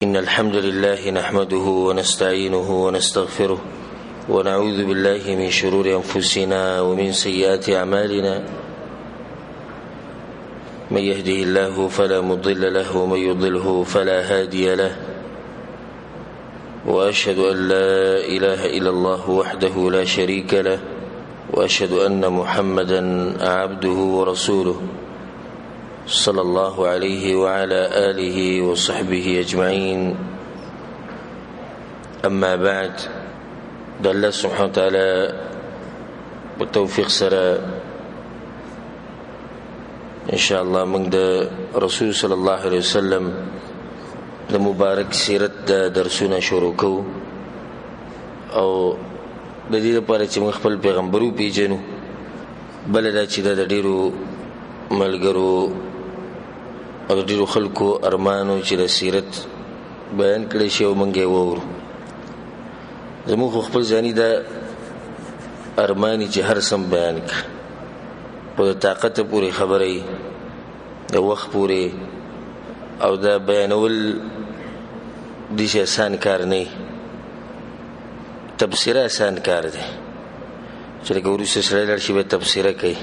إن الحمد لله نحمده ونستعينه ونستغفره ونعوذ بالله من شرور أنفسنا ومن سيئات أعمالنا من يهده الله فلا مضل له ومن يضله فلا هادي له وأشهد أن لا إله إلا الله وحده لا شريك له وأشهد أن محمدا عبده ورسوله صلى الله عليه وعلى آله وصحبه أجمعين. أما بعد، الله سبحانه وتعالى بالتوفيق سرا إن شاء الله من رسول صلى الله عليه وسلم د مبارک سیرت درسونه شروع کوو او د دې لپاره چې موږ خپل پیغمبر وپېژنو، بل دا چې د ډېرو ملګرو او ډېرو خلکو ارمانو چې د سیرت بیان کړی شي او موږ یې واورو. زموږ خو خپل ځاني دا ارماني چې هر سم بیان کړه، په د طاقت پورې خبره یې، د وخت پورې، او دا بیانول داسې آسان کار نه، تبصره آسان کار دی چې لکه وروسته سړی لاړ شي بیا تبصره کوي،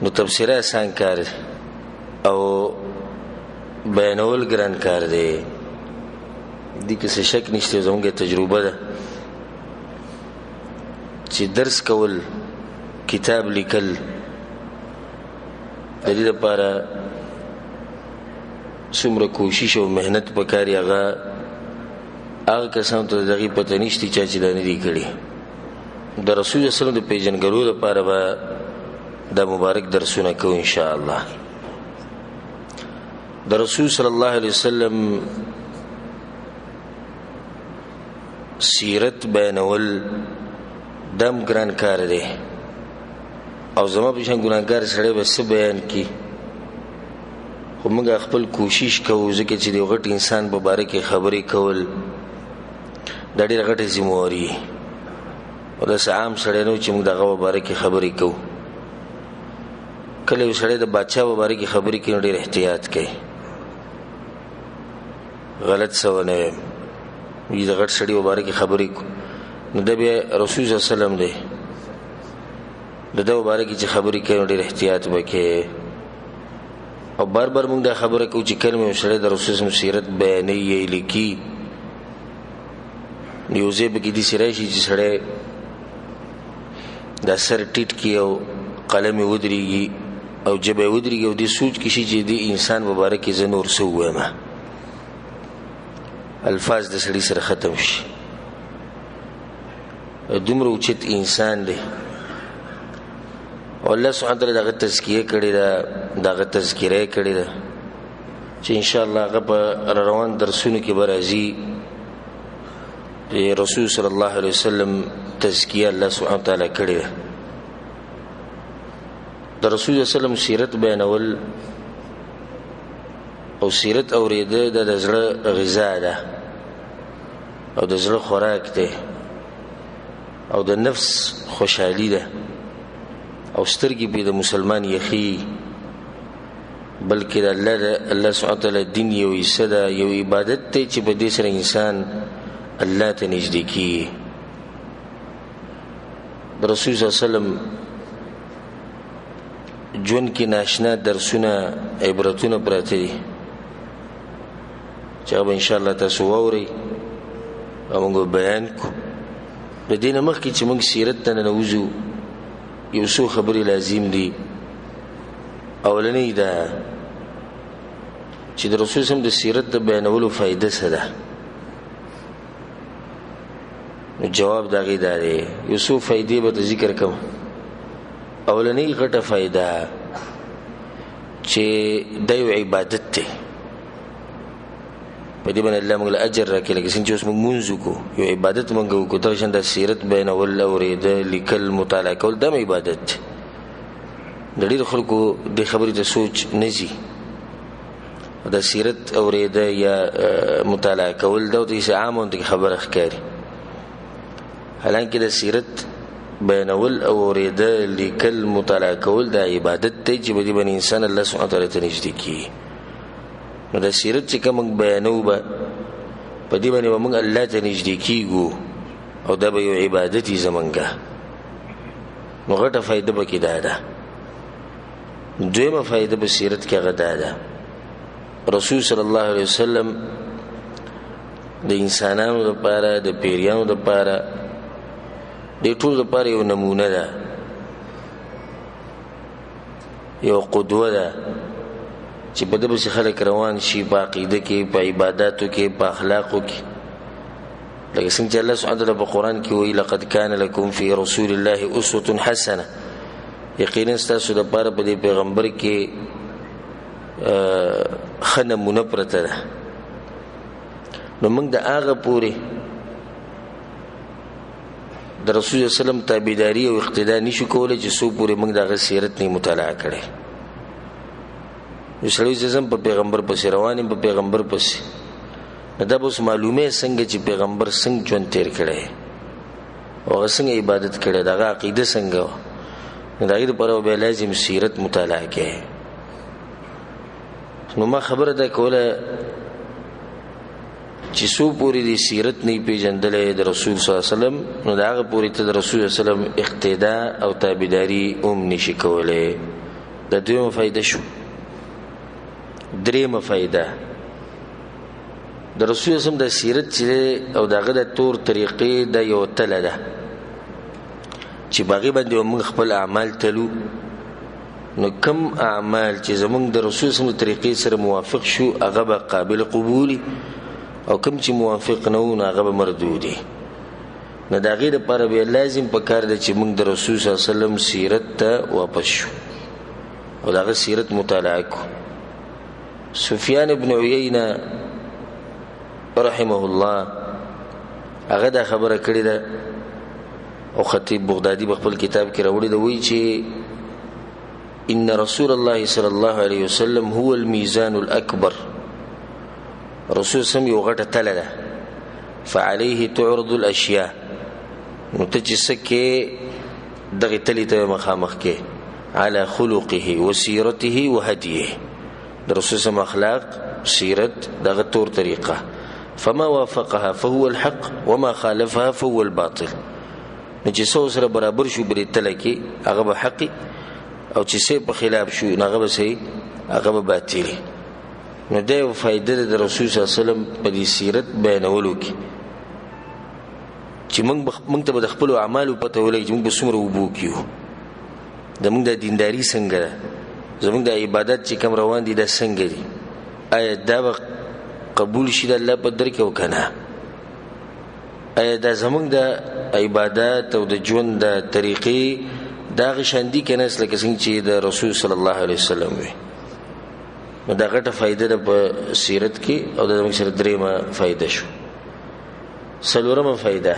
نو تبصره آسان کار دی او بیانول ګران کار دی. دې کې څه شک نشته، زموږ تجربه ده چې درس کول، کتاب لیکل، د دې لپاره څومره کوشش او محنت پکاري، هغه کسانو ته د هغې پته نشته چا چې دا نه دي کړي. د رسول صلی الله علیه وسلم د پیژنګلو لپاره به دا مبارک درسونه کوو انشاءالله. د رسول صلی الله علیه وسلم سیرت بیانول دم ګران کار دی او زما په شان ګناهګار سړی به څه بیان کړي، خو موږ خپل کوشش کوو، ځکه چې د یو غټ انسان په باره کې خبرې کول دا ډېره غټه ذمهواري او داسې عام سړی نه و چې موږ د هغه په باره کې خبرې کوو. کله یو سړی د بادشاه په باره کې خبرې کوي نو ډېر احتیاط کوي، غلط څه ونه وي، د غټ سړي په باره کې خبرې کوو نو دا بیا رسول صلی الله علیه وسلم دی، د ده په باره کې چې خبرې کوي نو ډېر احتیاط به کوي. او بار بار موږ دا خبره کوو چې کله مې یو سړی د رسول صلی الله علیه وسلم سیرت بیانوي یا یې لیکي، نو یو ځای پکې داسې راشي چې سړی دا سر ټیټ کړي او قلم یې ودرېږي او ژبه یې ودرېږي او دې سوچ کې شي چې دې انسان په باره کې زه نور څه ووایم، الفاظ د سړي سره ختم شي. دومره اوچت انسان دی او الله سبحانه وتعالی دغه تزکیه کړې ده، دغه تذکره یې کړې ده چې انشاءالله هغه په روان درسونو کې به راځي. رسول صلی الله علیه وسلم تزکیه الله سبحانه وتعالی کړې ده. د رسول صلی الله علیه وسلم سیرت بیانول او سیرت اورېده د زړه غذا ده او د زړه خوراک دی او د نفس خوشحالي ده او سترګې پې د مسلمان یخي، بلکې د الله سبحانه وتعالی دین یو حصه ده، یو عبادت دی چې په دې سره انسان الله ته نږدې کېږي. د رسول صلی الله علیه وسلم ژوند کې ناشنا درسونه، عبرتونه پراته دي چې هغه به انشاءالله تاسو واورئ او موږ بیان کړو. د دې نه مخکې چې موږ سیرت ته ننوځو، یو څو خبرې لازم دي. اولنۍ دا چې د رسول صلی الله علیه وسلم د سیرت د بیانولو فایده څه ده؟ نو جواب د هغې دا دی، یو څو فایدې به ته ذکر کوم. اولنۍ غټه فایده چې دا یو عبادت دی، په دې باندې الله موږ له اجر راکړي. لکه څنګه چې اوس موږ لمونځ وکړو، یو عبادت موږ وکړو، دغه شان د سیرت بیانول، اورېدل، لیکل، مطالعه کول دا هم عبادت دی. د ډېرو خلکو دې خبرې ته سوچ نه ځي، د سیرت اورېده یا مطالعه کول دا ورته هسې عام غوندې خبره ښکاري، حالانکې د سیرت بیانول او اورېده، لیکل، مطالعه کول دا عبادت دی چې په دې باندې انسان الله سبحانه وتعالی ته نږدې کېږي. نو د سیرت چې کوم بیانو به په دې باندې موږ الله ته نږدې کیږو او دا به یو عبادتي زمونږه. نو غټه فائدہ به کې ده. دویمه فائدہ به سیرت کې هغه ده رسول صلی الله علیه وسلم د انسانانو لپاره د پیریانو لپاره د ټول لپاره یو نمونه ده، یو قدوه ده چې په دې باندې خلک روان شي په عقیده کې، په عبادتو کې، په اخلاقو کې. لکه څنګه چې الله سبحانه وتعالی په قرآن کې وایي لقد كان لكم في رسول الله اسوة حسنه، یقینا ستاسو لپاره په دې پیغمبر کې ښه نمونه پرته ده. نو موږ د هغه پورې د رسول الله سلام تابعداري او اقتدا نشو کولای چې څو پورې موږ دغه سیرت نه مطالعه کړي. یو سړی چې په پیغمبر پسې روان په پیغمبر پسې دا به اوس معلومه څنګه چې پیغمبر څنګه ژوند تیر کړی او څنګه عبادت کړی، دغه عقیده څنګه و، دا غیر پر او به لازم سیرت مطالعه کړي. نو ما خبره ده کوله چې څو پوری دی سیرت نه پیژندلې د رسول صلی الله علیه وسلم، نو دا هغه پوری ته د رسول صلی الله علیه وسلم اقتدا او تابعداري نشي کولای. د دویمه فائدہ شو. دریمه فائدہ د رسول صلی الله علیه وسلم د سیرت چې او دغه د تور طریقې د یو تل ده چې باغی باندې موږ خپل اعمال تلو. نو کم اعمال چې زمونږ د رسول صلی الله علیه وسلم طریقې سره موافق شو هغه به قابل قبولی، او کم چې موافق نه و هغه به مردودي. نو د هغې دپاره بیا لازم پکار ده چې موږ د رسول صلی الله علیه وسلم سیرت ته واپس شو او د هغه سیرت مطالعه کو. سفیان ابن عیینه رحمه الله هغه دا خبره کړې ده او خطیب بغدادي په خپل کتاب کې راوړی ده، وایي چې ان رسول الله صلی الله علیه وسلم هو الميزان الاکبر. رسول سم یو غټه تله ده، فعليه تعرض الاشیاء. نو ته چې سکه دغه تلی ته مخامخ کې على خلقه وسيرته وهديه، د رسول سم اخلاق، سیرت، دغه تور طریقه. فما وافقها فهو الحق وما خالفها فهو الباطل. نو چې څو سره برابر شو بری تله کې هغه به حق، او چې څه په خلاف شو هغه به صحیح، هغه به باطل. نو دا یو فائدہ د رسول صلی الله علیه وسلم په دې سیرت بیانولو کې چې موږ ته د خپل اعمالو پته ولګي چې موږ به څومره وبو کیو، زموږ د دینداری څنګه ده، زموږ د عبادت چې کوم روان دي دا څنګه دي، آیا دا به قبول شي د الله په در کې او کنه، آیا دا زموږ د عبادت او د ژوند د طریقې دا غشاندي کنه لکه څنګه چې د رسول صلی الله علیه وسلم وي. نو دا غټه فائدہ ده په سیرت کې او د موږ سره دریمه فائدہ شو. څلورمه فائدہ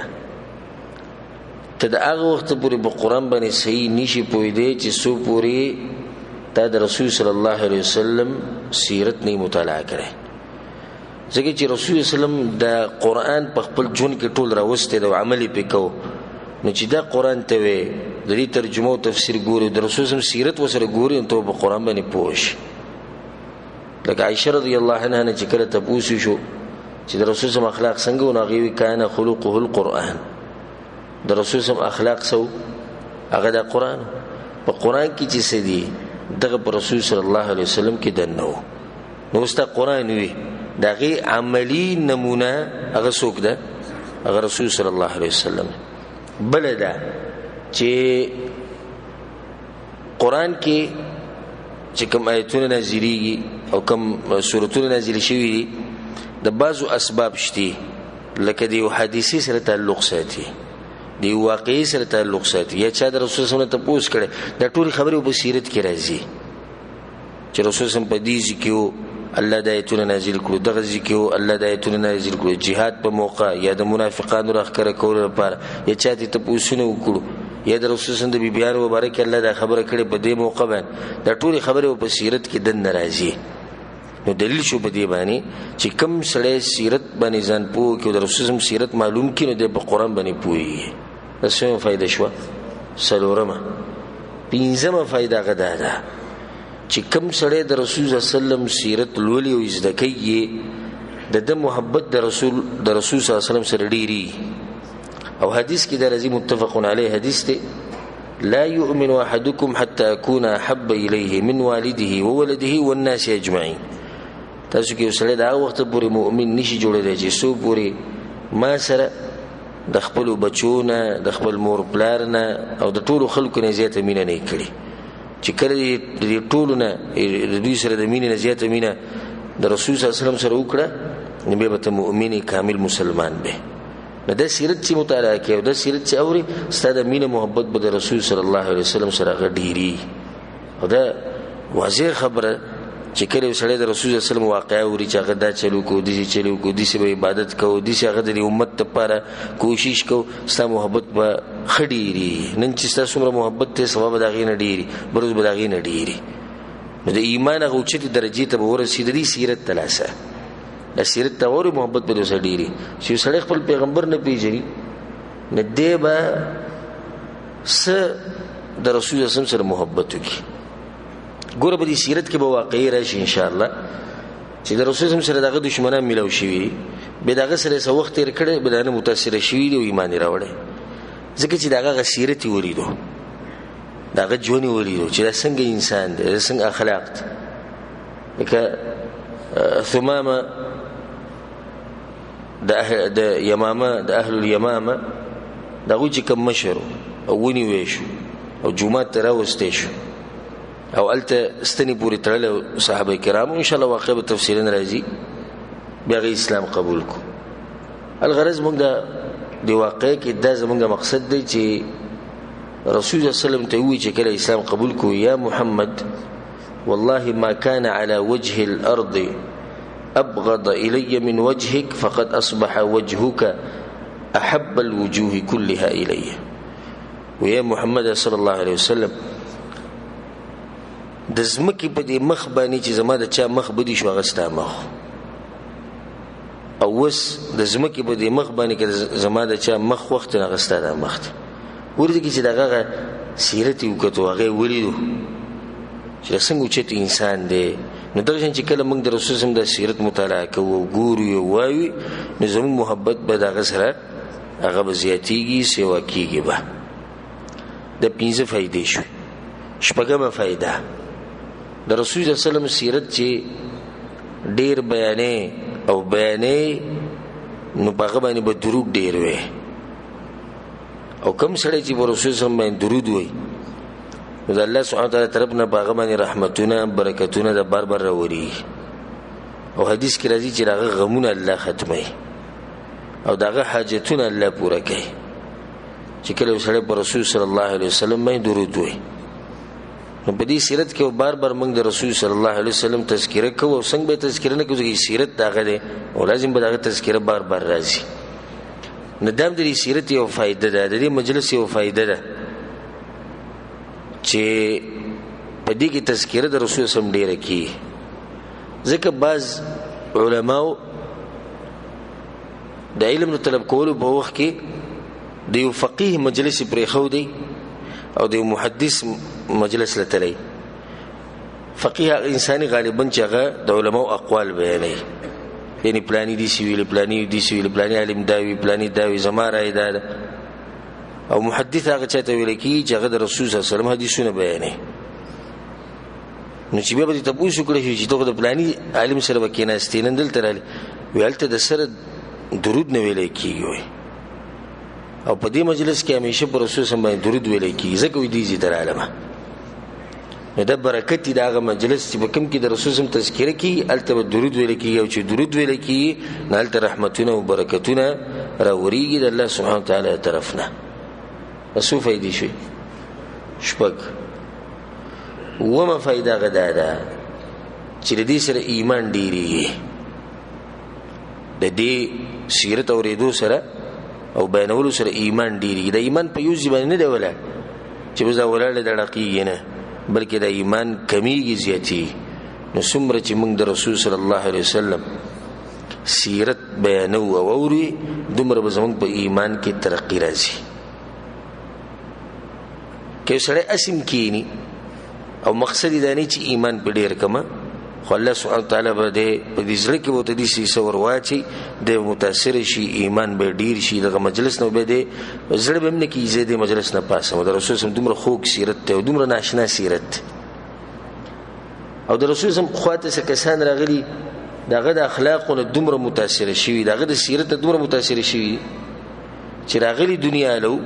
ته د هغه وخت پورې په قرآن باندې صحیح نشي پوهېدی چې څو پورې تا د رسول صلی الله علیه وسلم سیرت نه مطالعه کړی. ځکه چې رسول وسلم د قرآن په خپل ژوند کې ټول راوستی او عمل یې پې کو، نو چې دا قرآن ته وې د دې ترجمه او تفسیر ګوري، د رسول وسلم سیرت ورسره ګوري، نو ته په قرآن باندې پوه شي. لکه عائشہ رضی الله عنها نه چې کله تپوس شو چې د رسول صلی اخلاق څنګه و، هغه وی کان خلقه القرآن. د رسول صلی اخلاق سو هغه د قرآن، په قرآن کې چې څه دي دغه په رسول صلی الله علیه وسلم کې دنه و. نو واست قرآن وی دغه عملی نمونه هغه څوک ده، هغه رسول صلی الله علیه وسلم. بل ده چې قرآن کې چې کوم آیتونه نازلېږي او کوم سورتونه نازل شوي دي د بعضو اسباب شته، لکه د یو حدیثي سره تعلق ساتي، د یو واقعي سره تعلق ساتي، یا چا د رسول صلی الله علیه وسلم تپوس کړي. دا ټول خبرې په سیرت کې راځي چې رسول صلی الله علیه وسلم په دې ځکه الله د آیتونه نازل کړو، دغه ځکه الله د آیتونه نازل کړو، جهاد په موقع یا د منافقانو راخکره کولو لپاره، یا چا ته تپوسونه وکړو، یا د رسول صلی الله علیه وسلم د بیبیانو مبارک الله دا خبره کړې په دې موقع باندې. دا ټول خبرې په سیرت کې دن راځي. نو دلیل شو په دې باندې چې کم سړی سیرت باندې ځان پوه کړي، د رسول صلی الله علیه وسلم سیرت معلوم کړي، نو د په قرآن باندې پوهیږي. دا څومره فائدہ شوه؟ څلورمه. پنځمه فائدہ هغه دا ده چې کم سړی د رسول صلی الله علیه وسلم سیرت لولي او زده کوي، د محبت د رسول صلی الله علیه وسلم سره ډیری او حدیث کې د رضی متفق علیه حدیث ته لا يؤمن احدكم حتى اكون احب اليه من والده وولده والناس اجمعين. تاسو کې وسره دا وخت پورې مؤمن نشي جوړېدای چې سو پورې ما سره د خپل بچونه د خپل مور پلارنه او د ټولو خلکو نه زیاته مینه نه کړي چې کله دې ټولو نه دوی سره د مینې نه زیاته مینه د رسول صلی الله علیه وسلم سره وکړه نو به ته مؤمن کامل مسلمان به. نو د سیرت چې مطالعه کوي او د سیرت چې اوري ستاسو مینه محبت به د رسول صلی الله علیه وسلم سره غډيري او دا واضح خبره چې کله وسړی د رسول صلی الله علیه وسلم واقعا وري چې هغه دا چلو کو دي چلو کو دي سه عبادت کو دي سه هغه د امت لپاره کوشش کو ستاسو محبت به خډيري نن چې تاسو سره محبت ته ثواب داغې نه ډيري بروز به داغې نه ډيري نو د ایمان هغه اوچتي درجه ته ورسېد دي سیرت تلاسه د سیرت ته ور محبت به وسه ډيري چې سړی خپل پیغمبر نه پیژني نه دی به س د رسول الله سره محبت وکي. ګوره په دې سیرت کې به واقعي راشي ان شاء الله چې د رسول الله سره دغه دشمنان ملو شي به دغه سره څو وخت تیر کړي به دانه متاثر شي او ایمان راوړي ځکه چې دغه سیرت ولیدو دغه ژوند ولیدو چې څنګه انسان دی څنګه اخلاق لکه ثمامه د یمامه د اهل الیمامه دغه چې کوم مشر او ونی ویشو او جمعه تراوستې شو او الته استنی پوری تړل صحابه کرام ان شاء الله واقع به تفسیرن راځي بیا اسلام قبول کو. الغرض موږ د واقع کې دا زموږ مقصد دی چې رسول الله صلی الله علیه وسلم ته وی چې کله اسلام قبول کو یا محمد والله ما كان على وجه الارض ابغض الي من وجهك فقد اصبح وجهك احب الوجوه كلها الي. ويا محمد صلى الله عليه وسلم د زمکی په دې مخ باندې چې زما د چا مخ بدی شو غستا مخ او وس د زمکی په دې مخ باندې کې زما د چا مخ وخت نه غستا د مخ ورته کې چې دغه سیرت یو کته هغه ولیدو چې څنګه چې انسان دی نو دغه چې کله موږ د رسول سم د سیرت مطالعه کوو ګورو وایي نو زموږ محبت به دغه سره هغه زیاتیږي سیوا کیږي به د پنځه فائدې شو. شپږمه فائدہ د رسول الله صلی الله علیه وسلم سیرت چې ډیر بیانې او بیانې نو هغه باندې به درود ډیر وي او کوم سره چې رسول الله صلی الله علیه وسلم درود وي نو الله سبحانه وتعالى طرفنا هغه باندې رحمتونه برکتونه د بار بار راوري او حدیث کې راځي چې هغه غمونه الله ختمي او دغه حاجتونه الله پوره کوي چې کله سره رسول صلی الله علیه وسلم باندې درود وي. نو په دې سیرت کې بار بار موږ د رسول صلی الله علیه وسلم تذکرہ کوو او څنګه به تذکرہ نه کوو سیرت داغه ده او لازم به داغه تذکرہ بار بار راځي. ندام د سیرت یو فائدہ ده د مجلس یو فائدہ ده چې په دې کې تذکرہ د رسول صلی الله علیه وسلم ډیره کی ځکه بعض علماو د علم طلب کولو په وخت کې د یو فقيه مجلس پرې خو دی او د محدث مجلس لتلی فقيه انساني غالبا چې هغه د علماء اقوال بیانوي یعنی پلانی دي سی ویل پلانی دي سی ویل پلانی عالم داوی پلانی داوی زما راي دا او محدث هغه چاته ویل کی چې هغه د رسول صلی الله علیه وسلم حدیثونه بیانوي. نو چې بیا به تاسو کړی چې ته د پلانی عالم سره وکیناستې نن دلته رالی ویلته د سره درود نه ویل کیږي او په دې مجلس کې همیشه پر رسول صلی الله علیه وسلم درود ویل کیږي ځکه وی دي چې در عالمه نو د برکت دی دغه مجلس چې کوم کې د رسول صلی الله علیه وسلم تذکرہ کی الته درود ویل کیږي او چې درود ویل کیږي نه الته رحمتونه او برکتونه راوريږي د الله سبحانه وتعالى طرفنا. اسو فائدې شي شپږ ومه فائدہ غدا ده چې د دې سره ایمان ډیری د دې سیرت اوریدو سره او بیانولو سره ایمان ډیری د ایمان په یوځ باندې نه دی ولا چې بزا ولاله د رقیق نه بلکې د ایمان کمیږي زیاتی. نو څومره چې موږ د رسول صلی الله علیه وسلم سیرت بیانو او اوري دومره به زموږ په ایمان کې ترقی راځي. کې سره اسیم کینی او مقصد دا نه چې ایمان په ډیر کما خو الله سبحانه وتعالی به په دې زړه کې وته دي سي سور واچي د متاثر شي ایمان به ډیر شي دغه مجلس نو به دې زړه به نه کې زیاده مجلس نه پاسه د رسول سم دومره خوږ سیرت ته او دومره ناشنا سیرت او د رسول سم خواته څه کسان راغلي دغه د اخلاقونو دومره متاثر شي دغه د سیرت دومره متاثر شي چې راغلي دنیا له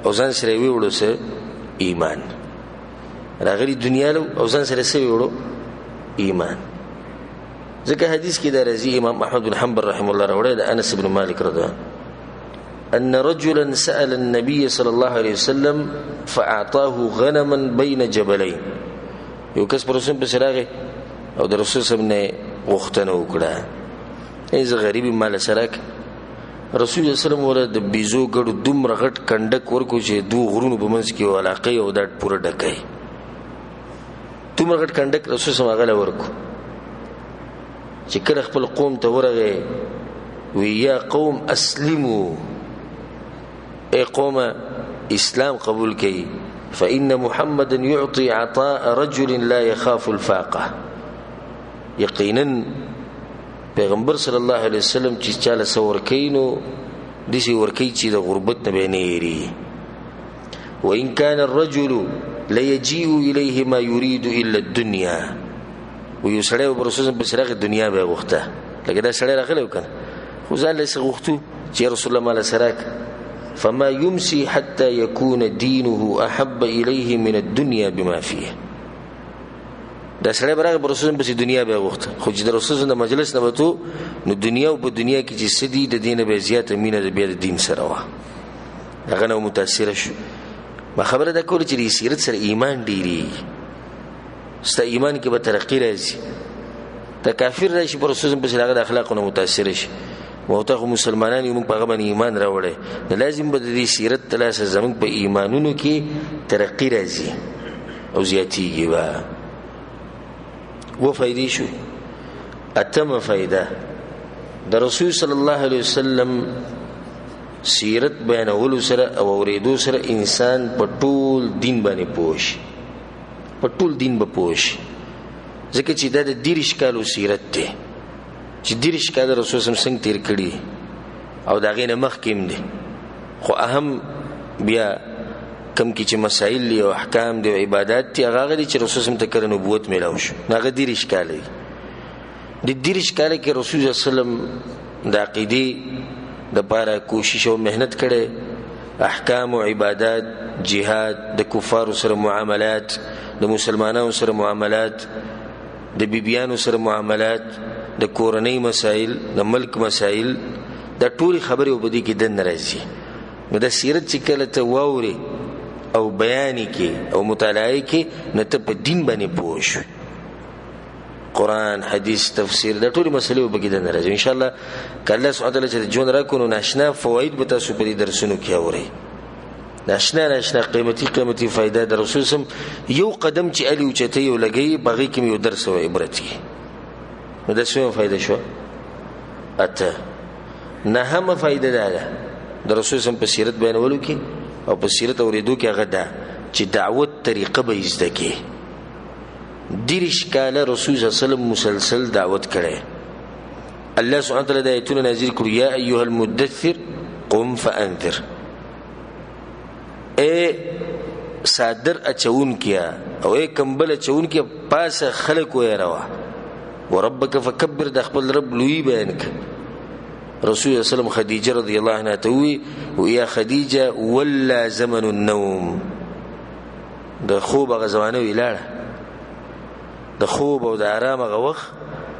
او ځان سره ویوړو سه ایمان راغلي دنیا له او ځان سره سه ویوړو ایمان ځکه حدیث کې دا راځي امام احمد بن حنبل رحمه الله راوړی د انس بن مالک رضی الله ان رجلا سأل النبي صلى الله عليه وسلم فاعطاه غنما بين جبلين یو کس پر رسول په سراغه او د رسول صلی الله علیه وسلم غوښتنه وکړه ایز غریب مال سراک رسول الله صلی الله علیه وسلم د بیزو ګړو دومره غټ کندک ورکو چې دوه غرونو په منځ کې علاقه او دا پوره ډکای دومره غټ کندک رسول الله هغه ورکو چې کله خپل قوم ته ورغه وی یا قوم اسلموا اي قوم اسلام قبول کړي فإن محمدا يعطي عطاء رجل لا يخاف الفاقة یقینا پیغمبر صلی الله علیه وسلم چې چاله سور کینو دسی ورکی چې د غربت نه بینيري وان كان الرجل لا يجيء اليه ما يريد الا الدنيا ويسړیو برسوس په سرغه دنیا به غوښته لکه دا سړی راغلی وکنه خو ځان له غوښتو چې رسول الله مال سراک فما يمسي حتى يكون دينه احب اليه من الدنيا بما فيه دا سړی برغه برسوس په دنیا به غوښته خو چې د رسول الله مجلس نه وته نو دنیا او په دنیا کې چې سدي د دین به زیاته مینه د بیا د دین سره وا هغه نو متاثر شو ما خبره ده کول چې سیرت سره ایمان ډیری ست ایمان کې به ترقی راځي ته کافر راشي پر رسول په سره د اخلاقونو متاثر شي موته مسلمانان یو په غو ایمان راوړي لازم به د سیرت تلاسه زمون په ایمانونو کې ترقی راځي او زیاتیږي وا و فائدې شو اتمه فائده د رسول صلی الله علیه وسلم سیرت بیانولو سره او اوریدو سره انسان په ټول دین باندې پوښ په ټول دین به پوښ ځکه چې دا د دیرش کالو سیرت ده چې دیرش کال رسول سم څنګه تیر کړي او دا غینه مخ کېم دي خو اهم بیا کم کی چې مسائل او احکام دی او عبادت دی هغه غوړي چې رسول سم ته نبوت میلاو شو هغه دیرش کال دی د دیرش کال کې رسول الله صلی الله علیه وسلم د عقیدې د پاره کوشش او مهنت کړي احکام او عبادت جهاد د کفار سره معاملات د مسلمانانو سره معاملات د بیبيانو سره معاملات د کورنۍ مسائل د ملک مسائل د ټول خبرې وبدي کې د ناراضي نو د سیرت چې کله ته واوري او بیان کې او مطالعه کې نه ته په دین باندې پوښ قرآن حدیث تفسیر د ټول مسلې وبګي د ناراضي ان شاء الله کله سبحانه وتعالى چې جون راکونو ناشنا فواید به تاسو په دې درسونو کې اورئ ناشنا قیمتي فائدہ د رسول سم یو قدم چې علی اوچته یو لګي بغي کې یو درس او عبرت نو د څه فائدہ شو اته نه هم فائدہ ده د رسول سم په سیرت بیانولو کې او په سیرت اوریدو کې هغه ده چې دعوت طریقه به زده کې دیرش کاله رسول صلی الله علیه وسلم مسلسل دعوت کړي الله سبحانه وتعالی د ایتونو نازل کړو یا ایها المدثر قم فانذر اے صادر اچون کیا او اے کمبل اچون کیا پاسه خلق وې روا وربک فکبر د خپل رب لوی بیان ک رسول الله صلی الله خدیجه رضی الله عنها توي ويا خدیجه ولا زمن النوم د خوب غزوانه ویلاړه د خوب او د آرام غوخ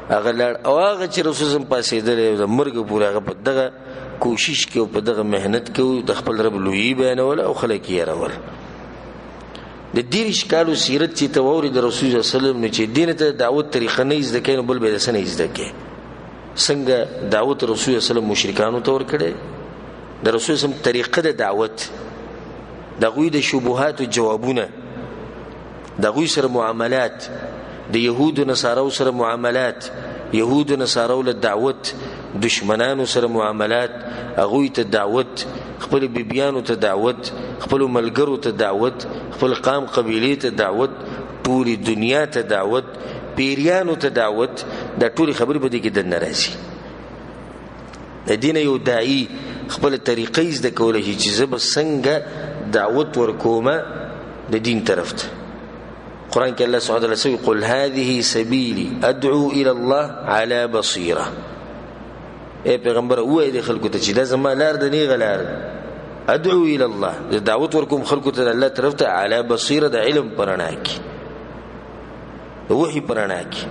هغه لړ او هغه چې رسول الله پاسېدل د مرګ پورې هغه په دغه کوشش کې او په دغه مهنت کې د خپل رب لوی بیانول او خلک یې راول د دیرش کالو سیرت چې توري د رسول الله صلی الله علیه وسلم چې دین ته دعوت طریقه نه زده کین بل به دسنه زده کې څنګه دعوت رسول الله صلی الله علیه وسلم مشرکانو ته ور کړي د رسول الله طریقه د دعوت د غوی د شبهات او جوابونه د غوی سره معاملات د يهود او نصارو سره معاملات يهود او نصارو له دعوت دشمنانو سره معاملات اغوی ته دعوت خپل بیبيانو ته دعوت خپل ملګرو ته دعوت خپل قام قبيله ته دعوت ټول دنیا ته دعوت پیریانو ته دعوت، دا ټول خبرې په دې کې دننه راځي. د دین یو داعی خپل طریقې زده کولی شي چې زه به څنګه دعوت ورکوم د دین طرف ته. قرآن کې الله سبحانه وتعالی سوی قل هذه سبیلی ادعو الى الله على بصیره. اے پیغمبر وایي د خلکو ته چې دا زما لار د نیغه لار ادعو الى الله، د دعوت ورکوم خلکو ته الله طرف ته على بصیره، د علم پرانا کی، د وحی پرانا کی.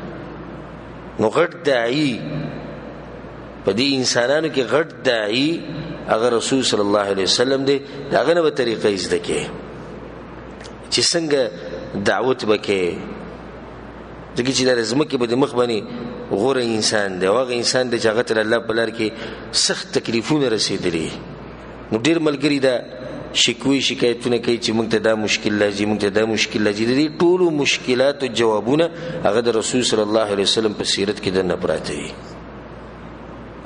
نو غټ داعی په دې انسانانو کې غټ داعی هغه رسول صلی الله علیه وسلم دی. هغه نه به طریقې زده کې چې څنګه دعوت وکړي، ځکه چې د ځمکې په مخ باندې غوره انسان دی، هغه انسان دی چې هغه ته الله په لار کې سخت تکلیفونه رسېدلي. نو ډېر ملګري دا شکوې شکایتونه کوي چې موږ ته دا مشکل راځي، موږ ته دا مشکل راځي. د دې ټولو مشکلاتو جوابونه هغه د رسول صلی الله علیه وسلم په سیرت کې دننه پراته دي.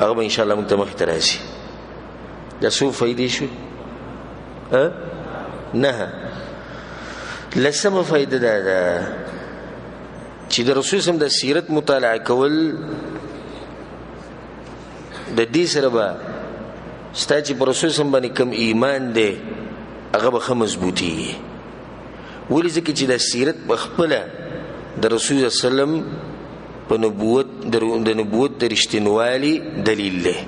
هغه به انشاءالله موږ ته مخې ته راځي. دا څو فایدې شو؟ 9. لسمه فائدہ دا چې د رسول سم د سیرت مطالعه کول د دې سره به ستا چې پر رسول سم باندې کم ایمان دی هغه به ښه مضبوطي. ولې ځکه چې د سیرت په خپله د رسول وسلم په نبوت د نبوت د رښتینوالي دلیل دی.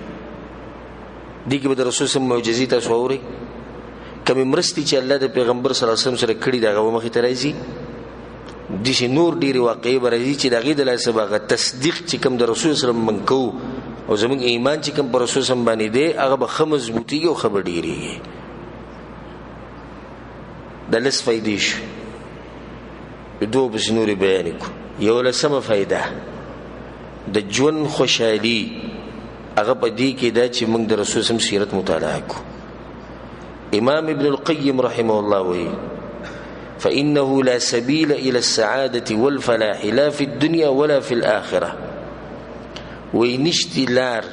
دې کې به د رسول سم معجزې تاسو اورئ، کمی مرستی چې الله د پیغمبر صلی الله علیه وسلم سره کړي دا هغه مخې ته راځي. داسې نور ډېرې واقعې به راځي چې د هغې د لاسه به هغه تصدیق چې کوم د رسول صلی الله علیه وسلم موږ کوو او زموږ ایمان چې کوم په رسول صلی الله علیه وسلم باندې دی هغه به ښه مضبوطېږي او ښه به ډېرېږي. دا لس فایدې شوې، دوه پسې نورې بیانې کړو. 11مه فایده د ژوند خوشحالي هغه په دې کې ده چې موږ د رسول صلی الله علیه وسلم سیرت مطالعه کړو. امام ابن القیم رحمه الله وی فإنه لا سبيل إلى السعادة والفلاح لا في الدنيا ولا في الآخرة. وی نشتی لار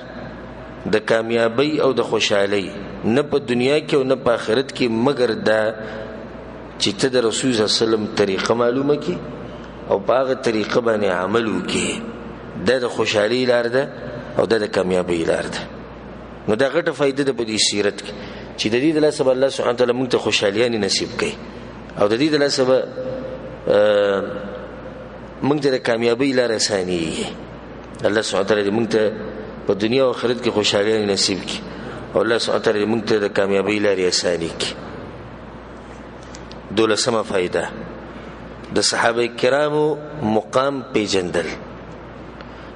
د کامیابی او د خوشحالی نه په دنیا کې او نه په آخرت کې مگر دا چې ته د رسول صلی الله علیه وسلم طریقه معلومه کی او په هغه طریقه باندې عمل وکړي. دا د خوشحالی لار ده او دا د کامیابی لار ده. نو دا غټه فائدہ ده په دې سیرت کې چې د دې د لاسه به الله سبحانه وتعالی موږ ته خوشحالیانې نصیب کړي او د دې د لاسه به موږ ته د کامیابۍ لاره اسانېږي. الله سبحانه وتعالی موږ ته په دنیا او آخرت کې خوشحالیانې نصیب کړي او الله سبحانه وتعالی موږ ته د کامیابۍ لارې اسانې کړي. 12مه فائده د صحابه کرامو مقام پیژندل.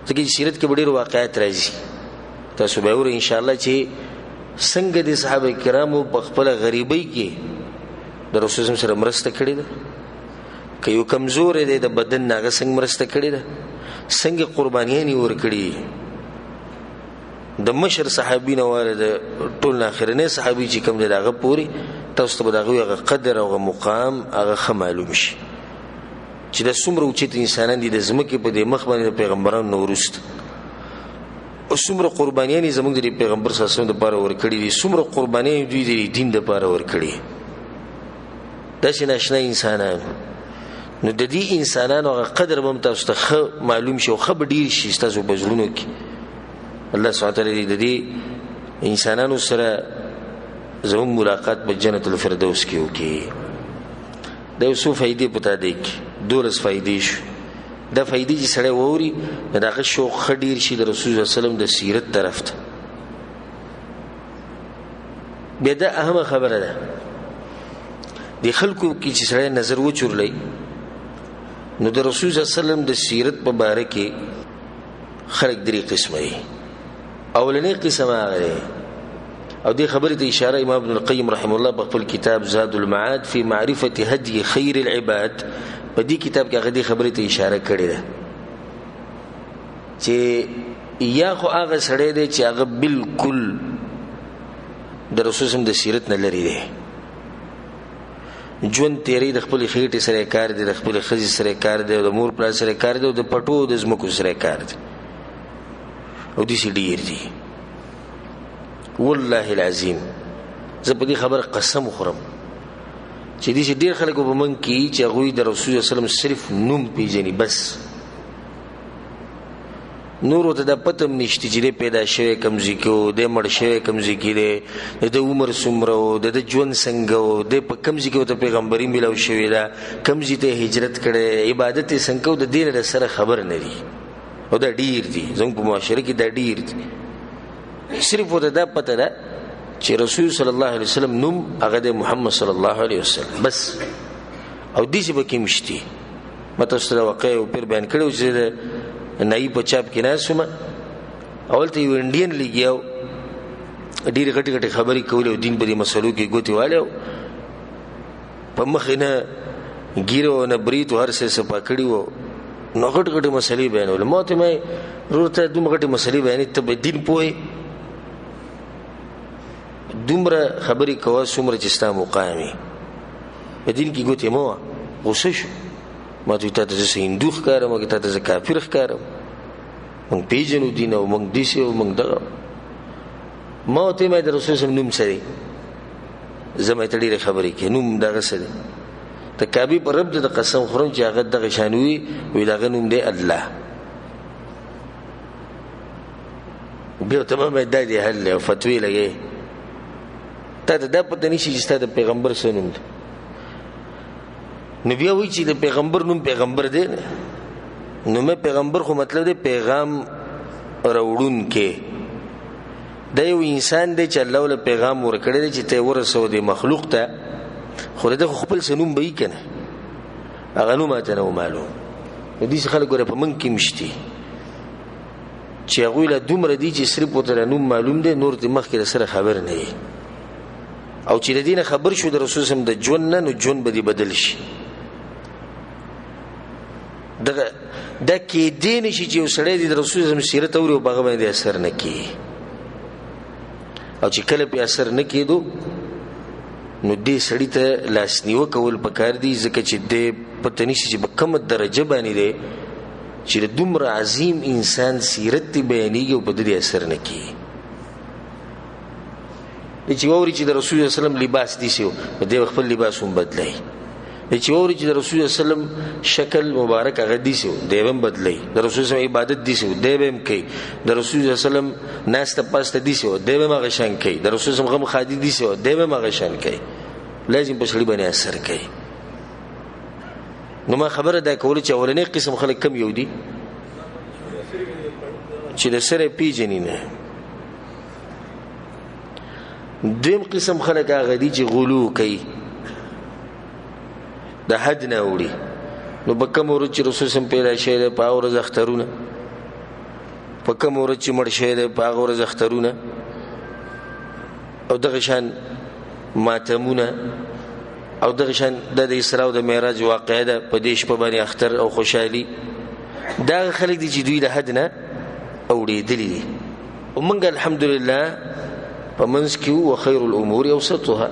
ځکه چې سیرت کې ډېر واقعات راځي، تاسو به اورئ انشاءالله چې څنګه د صحابه کرامو په خپل غریبۍ کې د رسول سره مرسته کړې ده. که یو کمزور دی د بدن هغه څنګه مرسته کړې ده، څنګه قربانیانې ورکړي. د مشر صحابي نه واره د ټول اخرنی صحابي چې کوم دی هغه پوری تاسو ته به دغه هغه قدر او مقام هغه ښه معلوم شي چې د څومره اوچت انسانان دي د ځمکې په دې مخ باندې د پیغمبرانو نه وروسته او څومره قربانیانې زموږ د پیغمبر صلی الله علیه وسلم دپاره ورکړي دي، څومره قربانیانې دوی د دین دپاره ورکړي. داسې ناشنا انسانان. نو د دې انسانانو هغه قدر به هم تاسو ته ښه معلوم شي او ښه به ډېر شي ستاسو په زړونو کې. الله سبحانه وتعالی د دې انسانانو سره زموږ ملاقات په جنت الفردوس کې وکړي. دا یو څو فایدې په تا دی کې 12 فایدې شو. دا فائدې چې سړی ووري دا هغه شوق ښه ډېر شي د رسول صلی الله علیه وسلم د سیرت طرف ته. بیا دا اهمه خبره ده د خلکو کې چې سړی نظر وچورلی نو د رسول صلی الله علیه وسلم د سیرت په باره کې خلک 3 قسمه دي. اولنی قسم هغه دی او دې خبرې ته اشاره امام ابن القیم رحمه الله په خپل کتاب زاد المعاد فی معرفة هدی خیر العباد په دې کتاب کې هغه دې خبرې ته اشاره کړې ده چې یا خو هغه سړی دی چې هغه بالکل د رسول سم د سیرت نه لري دی، ژوند تیری د خپل خېټې سره کار دی، د خپل ښځې سره کار دی، د مور پلار سره کار دی او د پټو د ځمکو سره کار دی او داسې ډېر دي. والله العظیم زه په دې خبره قسم خورم چې داسې ډېر خلک به موږ کې چې هغوی د رسول صلی الله علیه وسلم صرف نوم پیژني بس نورو ته د پتم نشته چې پیدا شوی کم ځای کې و، د مړ شوی کم ځای کې دی، د عمر څومره و، د ژوند څنګه و، د په کم ځای کې ورته پیغمبري میلاو شوې ده، کم ځای ته هجرت کړی، عبادت یې څنګه و، د دې نه سره خبر نه دي. او دا ډیر دي زموږ په معاشره کې، دا ډیر دي. صرف ورته دا پته ده چې رسول صلی الله علیه وسلم نوم هغه د محمد صلی الله علیه وسلم بس. او دې چې پکې مشتي ما تاسو ته واقع او پیر بیان کړو چې د نای په چاپ کې ناسوم اول ته یو انډین لګیاو ډېر غټ غټ خبرې کولې او دین په دې مسلو کې ګوتې والو په مخ نه ګیرو نه بریتو هر څه صفا کړی وو نو غټ غټ مسلې بیانول. ما ته مې ورته دومره غټ مسلې بیانې ته به دین پوهې دومره خبرې کوه څومره چې ستا مقامي په دین کې ګوتې مه وه. غوسه شو ما ته تا ته زه هندو ښکارم او تا ته زه کافر ښکارم موږ پېژنو دین او موږ داسې او موږ دغه. ما ورته ویل د رسول صلی نوم څه دی زه مې ته ډېرې خبرې کوې نوم دغه څه دی د کعبې په رب د قسم خورم چې هغه دغه شان وي وایي د هغه نوم دی الله. بیا ورته ما مې دا دی حل او فتوې لګې تا ته دا پته نشي چې ستا د پیغمبر څه نوم دی. نو بیا وایي چې د پیغمبر نوم پیغمبر دی نو مې پیغمبر خو مطلب دی پیغام راوړونکی. دا یو انسان دی چې الله له پیغام ورکړی دی چې ته ورسوه د مخلوق ته خو د خپل څه نوم به یې که نه هغه نوم ماته نه و معلوم. نو داسې خلک ګوره په موږ کې مشتي چې هغوی له دومره دي چې صرف ورته نوم معلوم دی نور د مخکې د سره خبر نه وي او چې د دې نه خبر شو د رسول صلی د ژوند نه نو ژوند به دې بدل شي. دغه دا کېدی نه شي چې یو سړی د رسول صلی سیرت اوري او په هغه باندې اثر نه کړي او چې کله پې اثر نه کېدو نو دې سړي ته لاسنیوه کول پکار دي ځکه چې دې پته نشي چې په کومه درجه باندې دی چې د دومره عظیم انسان سیرت دې بیانېږي او په دې اثر نه کېږي. چې واوري چې د رسول صلی الله علیه وسلم لباس داسې و نو دی خپل لباس هم بدلوي. چې واوري چې د رسول صلی الله علیه وسلم شکل مبارک هغه داسې و دی به هم بدلوي. د رسول صلی الله علیه وسلم عبادت داسې و دی به هم کوي. د رسول صلی الله علیه وسلم ناسته پاسته داسې و دی به هم هغه شان کوي. د رسول صلی الله علیه وسلم غم خادي داسې و دی به هم هغه شان کوي. لازم په سړي باندې اثر کوي. نو ما خبره دا کوله چې اولنی قسم خلک کم یو دي چې د سره پیژني نه. دویم قسم خلک هغه دي چې غلو کوي د حد نه وړي. نو په کوم ورځ چې رسول سم پیدا شوی دی په هغه ورځ اخترونه په کوم ورځ چې مړ شوی دی په هغه ورځ اخترونه او دغه شان ماتمونه او دغه شان د اسراء او د معراج واقعه ده په دې شپه باندې اختر او خوشحالي. دا خلک دي چې دوی د حد نه اوړېدلي دي او موږ الحمدلله په منځ کې و خیر الامور اوسطها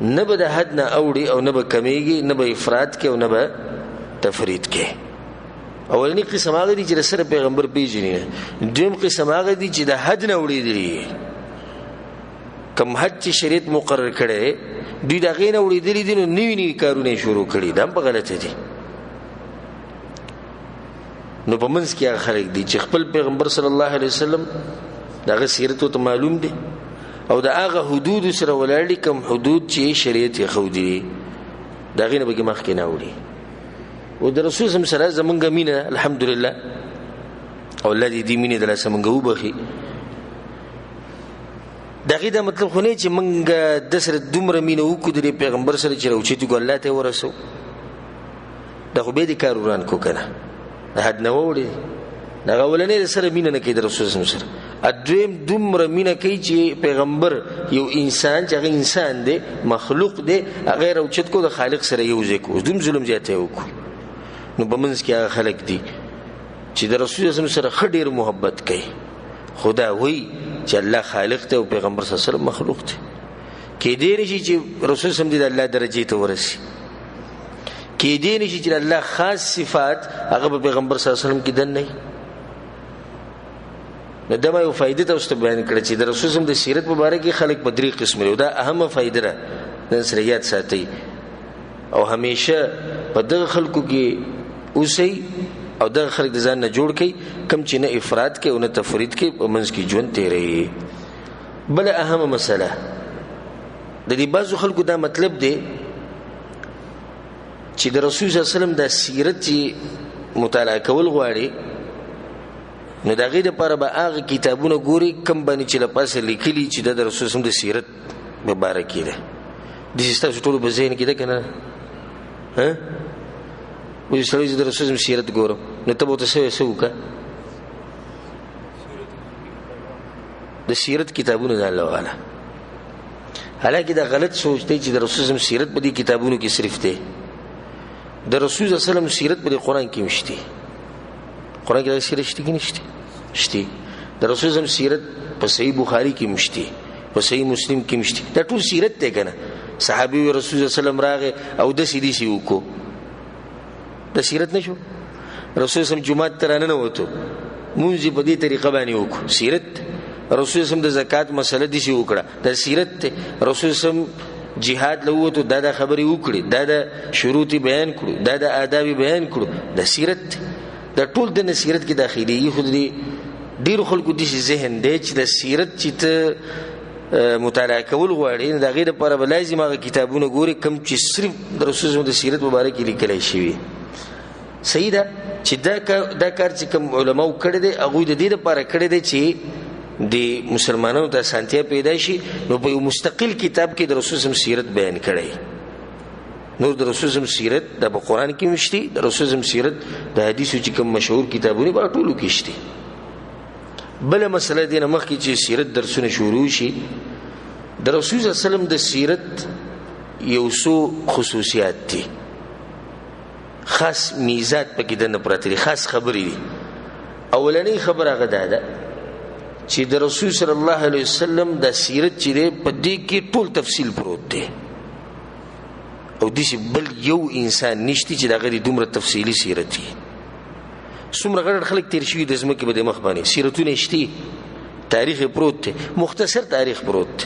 نه به د حد نه اوړي او نه به کمیږي نه به افراط کې او نه به تفرید کې. اولنی قسم هغه دي چې د سره پیغمبر پیژني. دویم قسم هغه دي چې د حد نه اوړېدلي کم حد چې شریعت مقرر کړي دوی د هغې نه اوړېدلي دي نو نوي نوي کارونه یې شروع کړي دا هم په غلطه دي. نو په منځ کې هغه خلک دي چې خپل پیغمبر صلی الله علیه وسلم د هغه سیرت ورته معلوم دی او د هغه حدود سره ولاړ دي کوم حدود چې شریعت یې ښودي دي د هغې نه پکې مخکې نه اوړي. او د رسول صلی الله سره زمونږ مینه الحمدلله او الله دې دې مینې د لاسه مونږ وبخي. د هغې دا مطلب خو نه چې مونږ د سره دومره مینه وکړو د پیغمبر سره چې راوچتي کړو الله ته یې ورسو دا خو بیا دې کار وران کړو که نه د حد نه واوړي. د هغه اولنی د سره مینه نه کوي د رسول صلی الله سره. دویم دومره مینه کوي چې پیغمبر یو انسان چې هغه انسان دی مخلوق دی هغه یې راوچت کړو د خالق سره یو ځای کړو دوم ظلم زیاتی وکړو. نو په منځ کې هغه خلک دي چې د رسول صلی سره ښه ډېر محبت کوي خو دا وایي چې الله خالق دی او پیغمبر صلی الله علیه وسلم مخلوق دی. کېدی نه شي چې رسول صلی الله د الله درجې ته ورسي. کېدی نه شي چې الله خاص صفات هغه په پیغمبر صلی الله علیه وسلم کې دننه وي. نو دا ما یو فائدې تاسو ته بیان کړه چې د رسول صلی الله د سیرت مبارک کې خلک په درې قسم دي. دا اهمه فائدې ده نن سره یاد ساتئ او همیشه په دغه خلکو کې اوسئ او دغه خلک د ځان نه جوړ کړي کم چې نه افراد کوي او نه تفرید کوي په منځ کې ژوند تیروي. بل اهمه مسله د دې بعضو خلکو دا مطلب دی چې د رسول صلی الله علیه وسلم د سیرت مطالعه کول غواړي نو د هغې دپاره به هغه کتابونه ګوري کم باندې چې له پاسه لیکلي چې د رسول صلی الله علیه وسلم د سیرت مبارک کې ده. داسې ستاسو ټولو په ذهن کې ده که نه؟ وایي سړی زه د رسول صلی الله علیه وسلم سیرت ګورم نو ته به ورته څه وکړه؟ د سیرت کتابونه د الله والا. حالانکه دا غلط سوچ دی چې د رسول صلی الله علیه وسلم سیرت په دې کتابونو کې صرف دی. د رسول صلی الله علیه وسلم سیرت په قرآن کې مشته. قرآن کې دا سیرت شته کې نشته؟ شته. د رسول صلی الله علیه وسلم سیرت په صحیح بخاری کې مشته، په صحیح مسلم کې مشته. دا ټول سیرت دی کنه. صحابي رسول صلی الله علیه وسلم راغه او د سیدی سی وکړو. دا سیرت نشو؟ رسول صلی الله علیه وسلم جمعه ترانه وته مونږ په دې طریقه باندې وکړو. سیرت. رسول صلی الله علیه وسلم د زکات مسله دي سی وکړه. دا سیرت دی. رسول صلی الله علیه وسلم جهاد لوته دا خبري وکړي، دا شروط بیان کړو، دا آداب بیان کړو. دا سیرت. دا ټول د سیرت کې داخلي خو دې ډیر خلکو د ذهن دی چې د سیرت چې ته مطالعه کول غواړي دا غیر لپاره به لازم هغه کتابونه ګوري کم چې صرف د رسول الله د سیرت مبارک لیکل شوی. صحیح ده چې دا کار چې کوم علماو کړی دی هغه د دې لپاره کړی دی چې د مسلمانانو ته سانتیا پیدا شي. نو په یو مستقل کتاب کې د رسول الله سیرت بیان کړی. نور د رسول الله سیرت د قرآن کې مشتي، د رسول الله سیرت د حدیثو چې کوم مشهور کتابونه په ټولو کې شته. بل مسله دې نه مخکې چې سیرت درسونه شروع شي د رسول الله صلی الله علیه وسلم د سیرت یو څو خصوصیات دي، خاص میزات پکې د نه پراته دي، خاص خبرې دي. اولنۍ خبره هغه ده چې د رسول صلی الله علیه وسلم د سیرت چې په دې کې ټول تفصیل پروت دی او دې بل یو انسان نشته چې دا غری دومره تفصیلی سیرت وي. څومره غړ خلک تیر شوي د ځمکې په دې مخ باندې سیرتونه شته، تاریخ پروت دی، مختصر تاریخ پروت دی.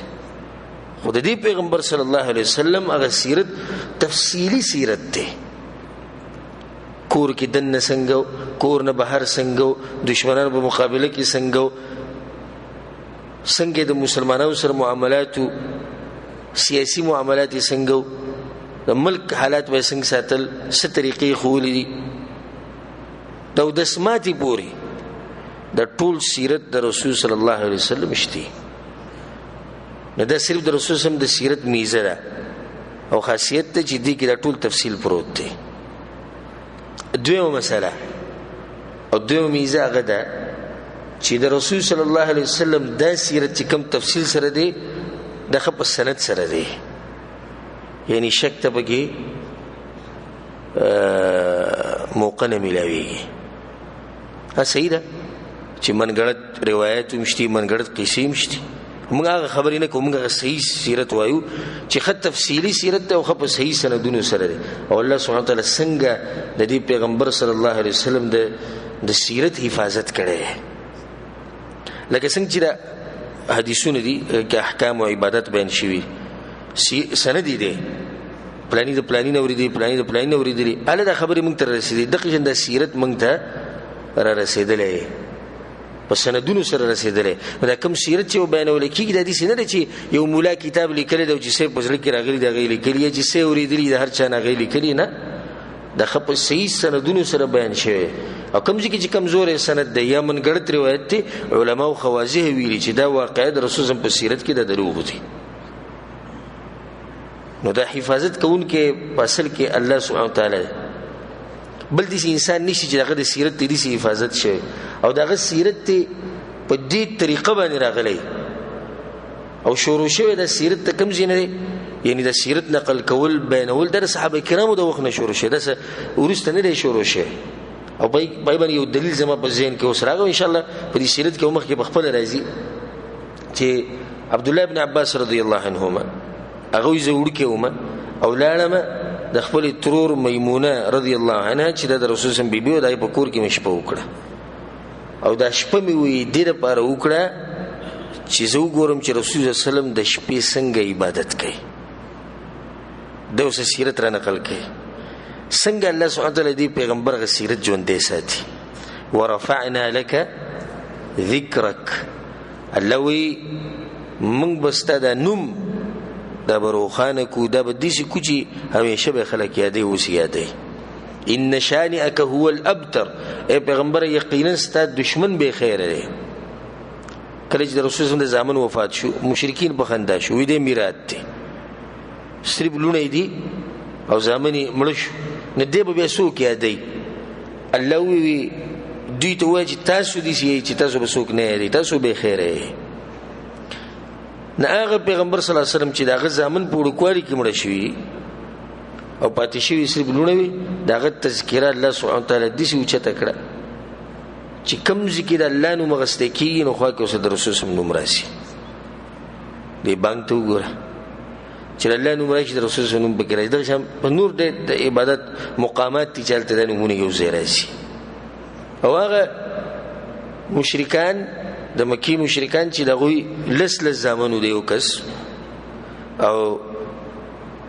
خو د دې پیغمبر صلی الله علیه وسلم هغه سیرت تفصیلی سیرت دی. کور کې دنه څنګه، کور نه بهر څنګه، دشمنانو په مقابله کې څنګه د مسلمانانو سره معاملاتو، سیاسی معاملات څنګه، د ملک حالات به څنګه ساتل، څه طریقې خولې دي، د دسماتي پوری د ټول سیرت د رسول صلی الله علیه وسلم شته. نو دا صرف د رسول صلی الله علیه وسلم د سیرت میزه ده او خاصیت ته چې دې کې د ټول تفصیل پروت دی. دویمه مسله او دویمه میزه هغه ده چې د رسول صلی الله علیه وسلم دا سیرت چې کم تفصیل سره دی د خپ سند سره دی، یعنی شک ته بګي موقع نه ملاويږي. صحیح ده چې منګړت روایت مشتي، منګړت قصې مشتي. موږ هغه خبرې نه کوو، موږ صحیح سیرت وایو چې خط تفصیلی سیرت او خپ صحیح سندونو سره دی. او الله سبحانه وتعالی څنګه د دې پیغمبر صلی الله علیه وسلم د سیرت حفاظت کړي، لکه څنګه چې د حدیثونه دي کې احکام او عبادت بیان شوي، سند دي پلانی د پلانی نورې دي، پلانی د پلانی نورې دي، اله دا خبرې موږ ته رسیدي. دغه جن د سیرت موږ ته را رسیدلې په سندونو سره رسیدلې. دا کوم سیرت چې بیانول کېږي د دې سینه چې یو مولا کتاب لیکلی دی چې سې پزړه کې راغلي دی غي لیکلی چې سې اوریدلی د هر چا نه غي لیکلی نه، د خپ صحیح سندونو سره بیان شوی. او کوم چې کمزور سند دی یا منګړت روایت دی، علما او خوازه ویلي چې دا واقعیت رسول الله په سیرت کې د دروغ دي. نو دا حفاظت کوون کې اصل کې الله سبحانه وتعالی بل دې انسان نشي چې دغه سیرت دې حفاظت شي او دغه سیرت په دې طریقه باندې راغلی او شروع شوی د سیرت ته کم ځینې، یعنی د سیرت نقل کول بیانول د صحابه کرامو د وخت نه شروع شوی، د ورسته نه دی شروع شوی. او بای باندې یو دلیل زما په ذهن کې اوس راغی ان شاء الله په دې سیرت کې مخ کې په خپل راځي چې عبد الله ابن عباس رضی الله عنهما هغه زوړ کې ومه او لاړم د خپل ترور میمونه رضی الله عنها چې د رسول الله بیبي او دای په کور کې مشپه وکړه او دا شپه می وی د لپاره وکړه چې زه وګورم چې رسول الله صلی الله علیه وسلم د شپې څنګه عبادت کوي، د اوس سیرت را نقل کوي. څنګه الله سبحانه وتعالی دې پیغمبر غ سیرت ژوندې ساتي ورفعنا لك ذکرک الله وی موږ بستا دا نوم دا بروخانه کو دا بدیسی کو چې همیشه به خلک یادې اوس یادې ان شانئک هو الابتر اے پیغمبر یقینا ستا دشمن به خیر دی کله چې رسول الله د زامن وفات شو مشرکین په خندا شو وې دې میراث دي صرف لونه دي او زامنې مړ شو نه دې به څوک یادې الله وی دوی ته وایي چې تاسو دې چې تاسو به څوک نه یادې تاسو به خیر یې نه هغه پیغمبر صلی الله علیه وسلم چې داغه زامن په وړوکوالي کې مړ شوی او پاتې شوی صرف لونه وي داغه تذکرہ الله سبحانه وتعالی دې څه اوچته کړه چې کوم ذکر الله نو مغسته کی نو خو کې اوس د رسول سم نوم راشي دې بانګ ته وګوره چې الله نوم راشي د رسول سم نوم بګرای د شم په نور د عبادت مقامات تی چلته د نمونه یو ځای راشي او هغه مشرکان د مکی مشرکان چې دغه لس زمانو دی یو کس او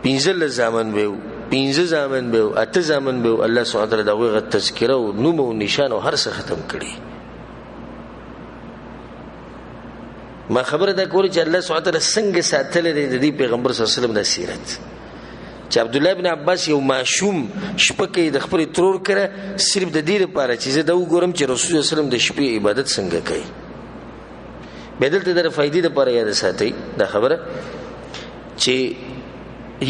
15 زمان به 15 زمان به 8 زمان به الله سبحانه وتعالی دغه تذکره او نوم او نشان او هر څه ختم کړي ما خبره ده کول چې الله سبحانه وتعالی څنګه ساتل دي پیغمبر صلی الله علیه وسلم د سیرت چې عبد الله ابن عباس یو ماشوم شپکې د خپل ترور کړه صرف د دې لپاره چې زه دا وګورم چې رسول الله صلی الله علیه وسلم د شپې عبادت څنګه کوي بدلته د فائدې لپاره یاد ساتي دا خبره چې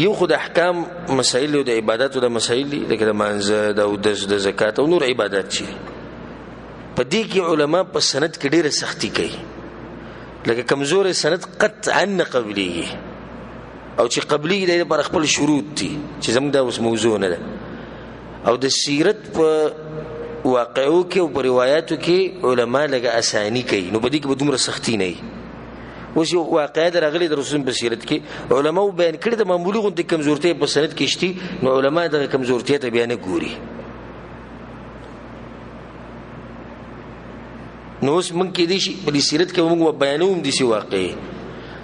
یو خود احکام مسائل او د عبادت او د مسائل لکه د منځ او د زکات او نور عبادت شي په دې کې علما په سند کې ډېره سختی کوي لکه کمزور سند قطعا قبلي او چې قبلي د پر خپل شروط دي چې زموږ د اوس موضوع نه ده او د سیرت په واقعو کې او په روایتو کې علما لګه اسانی کوي نو په دې کې به دومره سختی نه وي اوس یو واقعه درغلي د رسول په سیرت کې علما بیان کړي د معمولی غونډې کمزورتۍ په سند کې شتي نو علما د کمزورتۍ ته بیان ګوري نو اوس مونږ کې دي په سیرت کې مونږ بیانوم دي سی واقعي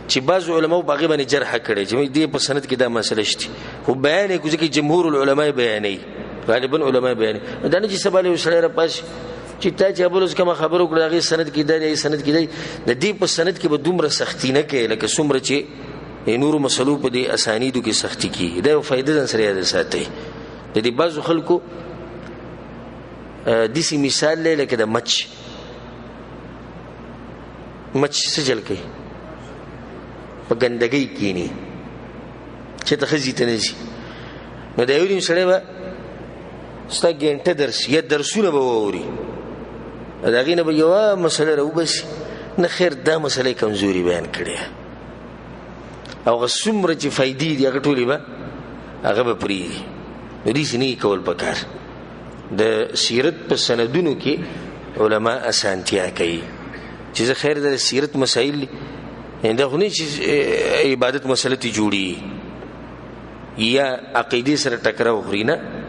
چې بعض علما باغې باندې جرح کړي چې دې په سند کې دا مسله شتي خو بیان کوي چې جمهور العلماء بیانې غالبا علماء بیانې دا نه چې سبا له سره را پاش چې تا چې ابل اوس کوم خبرو کړه هغه سند کې دی سند کې دی د دې په سند کې به دومره سختی نه کوي لکه څومره چې نور مسلو په دې اسانیدو کې سختی کوي دا یو فائدې ځن سره یاد ساتي د دې بعضو خلکو د سی مثال لکه د مچ څه چل کوي په ګندګۍ کې نه چې ته خزي ته نشي نو دا یو دې سره به ستا ګنټه درس یا درسونه به ووري دا غینه به یو مسله راو بس نه خیر دا مسله کمزوري بیان کړي او غسمره چې فائدې دی هغه ټولې به هغه به پری نو دې سني کول پکار د سیرت په سندونو کې علما اسانتیا کوي چې خیر د سیرت مسائل دا خو نه چې عبادت مسله تی جوړي یا عقیده سره ټکراو خورینه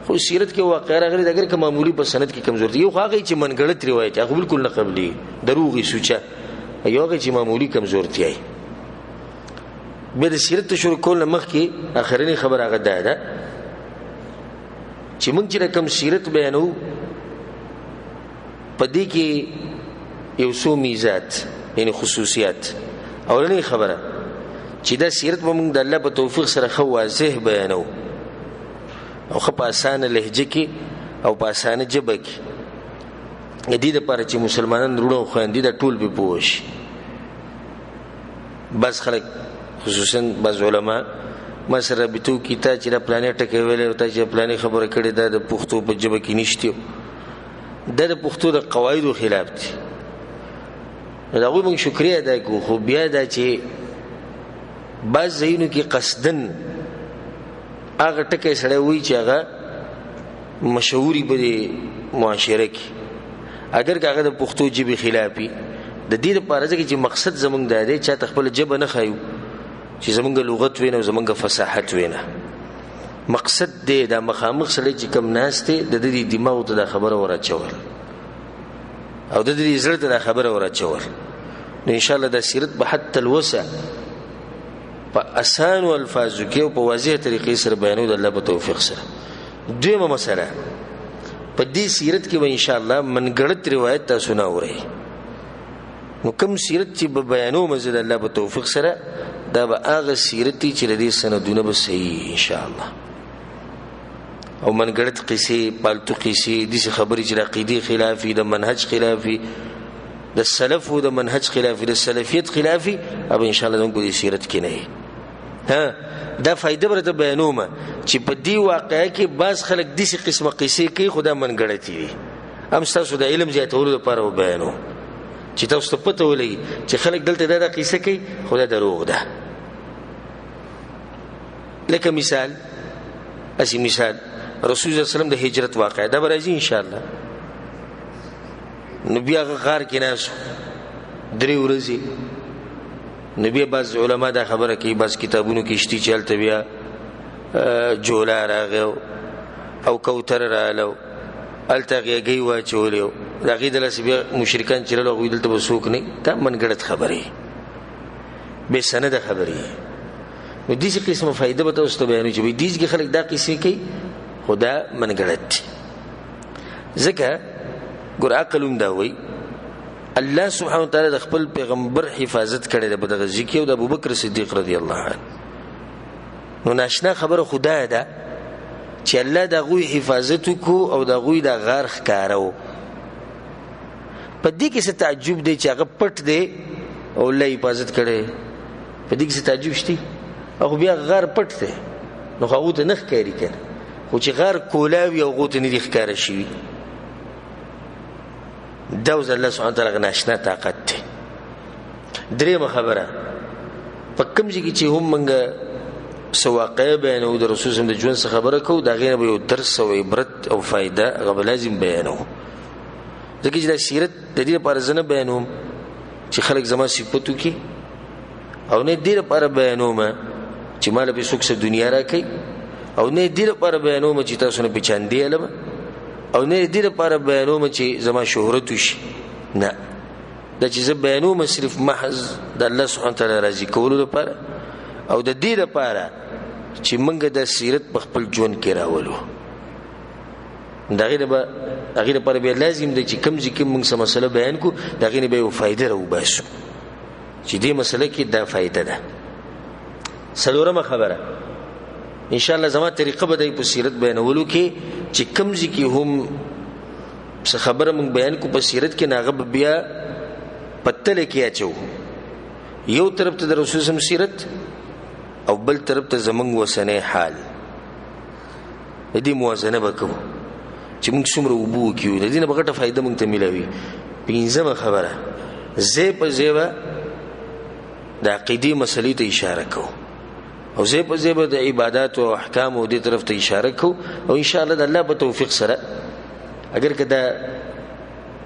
خو سیرت کې واقعا راغلي اگر که معمولی په سند کې کمزورتي یو هغه چې منګړت روایت هغه بالکل نه قبلي دروغي سوچا یو هغه چې معمولی کمزورتي ای به د سیرت شروع کول مخ کې اخرنی خبر هغه ده چې موږ چې کوم سیرت بیانو پدې کې یو څو میزات یعنی خصوصیات اولنی خبره چې دا سیرت موږ د الله په توفیق سره خو واضح بیانو او په اسانه لهجه کې او په اسانه جبه کې دې لپاره چې مسلمانان وروڼه خويندې د ټول به پوښ بس خلک خصوصا بعض علما ما سره بتو کیتا چې د پلانې ټکې ویلې او چې پلانې خبره کړې ده د پښتو په جبه کې نشته د پښتو د قواعدو خلاف دي دا غوښمن شکریا ده کو خو بیا دا چې بعض زینو کې قصدن هغه ټکي سره وی چې هغه مشهوري په معاشره کې اگر هغه د پښتو جبه خلافي د دې لپاره چې مقصد زمونږ د دې چې خپل جبه نه خایو چې زمونږ لغت وینه او زمونږ فصاحت وینه مقصد دې د مخامخ سره چې کم ناشته د دې دماغ ته د خبره ورچول او د دې زړه ته د خبره ورچول نو ان شاء الله د سیرت به حتی الوسع په آسان الفاظ کې او په واضح طریقې سره بیانو د الله په توفیق سره دویمه مسله په دې سیرت کې به ان شاء الله منګړت روایت تاسو نه اورئ نو کوم سیرت چې به بیانو مزید الله په توفیق سره دا به هغه سیرت چې لدې سندونه به صحیح ان شاء الله او منګړت قصې پالتو قصې دې خبرې چې عقیده خلافي د منهج خلافي د سلف او د منهج خلافي د سلفیت خلافي اب ان شاء الله دغه دې سیرت کې نه ها دا فائدہ برته بیانومه چې په دې واقعې کې بعض خلک دې قسمه قصې کوي خدا منګړتي دي هم تاسو د علم زیاتولو لپاره بیانو چې تاسو ته پته ولګي چې خلک دلته دا قصه کوي خدا دروغ ده لکه مثال رسول الله صلی الله علیه وسلم د هجرت واقعه دا راځي ان شاء الله نبی هغه غار کې ناسو درې ورځې نبی بعض علما دا خبره کوي بعض کتابونو کې شتي چلته بیا جولا راغو او کوتر رالو التغیږي واچولیو دا غیدل سبیا مشرکان چې له غویدل ته وسوک نه دا منګړت خبره به سند خبره نو دې څه قسمه فائدہ به تاسو ته بیانوي چې دې کې خلک دا قصې کوي خدا منګړت ځکه ګور عقلوم دا وای الله سبحانه وتعالى د خپل پیغمبر حفاظت کړي د بدغه ذکی او د ابوبکر صدیق رضی الله عنه نو ناشنا خبره خدای ده چې الله د غوی حفاظت کو او د غوی د غار ښکارو په دې کې څه تعجب دی چې هغه پټ دی او الله حفاظت کړي په دې کې څه تعجب شته او بیا غار پټ دی نو هغه ته نخ کوي کنه خو چې غار کولاوي او غوته نه ښکار شي دوز الله سبحانه وتعالى ناشنا طاقت دی درېمه خبره په کوم ځای چې هم منګه سواقع بیانو د رسول الله د ژوند څخه خبره کو دا غینه به یو درس او عبرت او فائدہ غو لازم بیانو ځکه چې د سیرت د دې لپاره زنه بیانوم چې خلک زما صفاتو کې او نه دې لپاره بیانوم چې مال به سوکسه دنیا راکې او نه دې لپاره بیانوم چې تاسو نه پېچاندې علم او نه دې لپاره بیانوم چې زما شهرت وشي نه دا چې زه بیانوم صرف محض د الله سبحانه تعالی راضي کولو لپاره او د دې لپاره چې موږ د سیرت په خپل ژوند کې راولو دغه لپاره به لازم دی چې کوم ځکه موږ سم مسله بیان کو دغه به یو فائدہ راو باسو چې دې مسله کې دا فائدہ ده څلورمه خبره ان شاء الله زما طریقه به د سیرت بیانولو کې چې کوم ځکه هم څه خبره موږ بیان کو په سیرت کې ناغه بیا پتل کې اچو یو طرف ته د رسول سم سیرت او بل طرف ته زمنګ وسنه حال دې موازنه وکړو چې موږ څومره وبو کیو د دې نه بغټه فائدہ موږ ته ملوي پنځمه خبره زه په زیبا د عقیدی مسلې ته اشاره کوم او زه په زیبا د عبادت او احکام او دې طرف ته اشاره کوم او ان شاء الله د الله په توفیق سره اگر کدا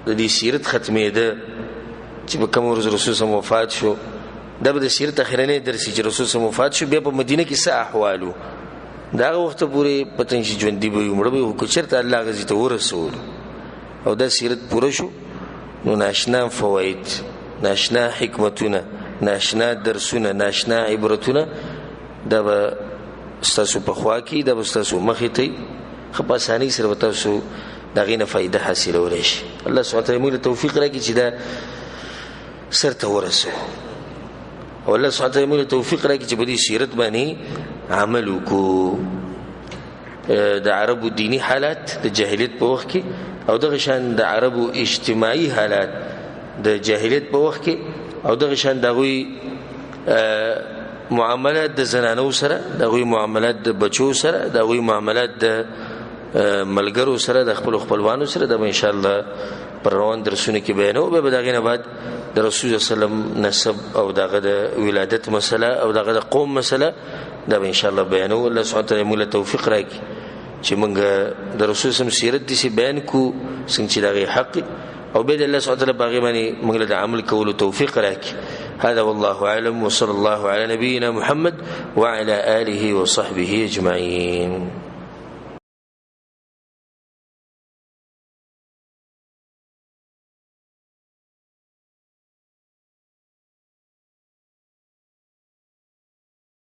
د دې سیرت ختمې ده چې په کوم ورځ رسول الله وفات شو دا به د سیرت اخرنه درسي چې رسول الله وفات شو بیا په مدینه کې څه احوالو دا وخت پورې پتن شي ژوند دی به عمر به کو چرته الله غزي ته ورسول او دا سیرت پوره شو نو ناشنا فواید ناشنا حکمتونه ناشنا درسونه ناشنا عبرتونه دا به ستاسو په خوا کې دا به ستاسو مخې ته خپاسانی سره تاسو دا غینه فائدہ حاصلولای شي الله سبحانه وتعالى موږ توفیق راکړي چې دا سرته ورسو او الله سبحانه وتعالى موږ توفیق راکړي چې په دې سیرت باندې عمل وکړو د عربو دینی حالات د جاهلیت په وخت کې او دغه شان د عربو اجتماعي حالات د جاهلیت په وخت کې او دغه شان دغوی معاملات د زنانو سره دغوی معاملات د بچو سره دغوی معاملات د ملګرو سره د خپل خپلوانو سره د ان شاء الله پر روان درسونه کې بیانو به دغه نه بعد د رسول صلی الله علیه وسلم نسب او دغه د ولادت مسله او دغه د قوم مسله دا به ان شاء الله بیانو الله سبحانه وتعالى موږ توفیق راکړي چې موږ د رسول صلی الله علیه وسلم سیرت دې بیان کو څنګه چې دغه حق او به الله سبحانه وتعالى باغی باندې موږ له عمل کولو توفیق راکړي هذا والله اعلم وصلى الله على نبينا محمد وعلى اله وصحبه اجمعين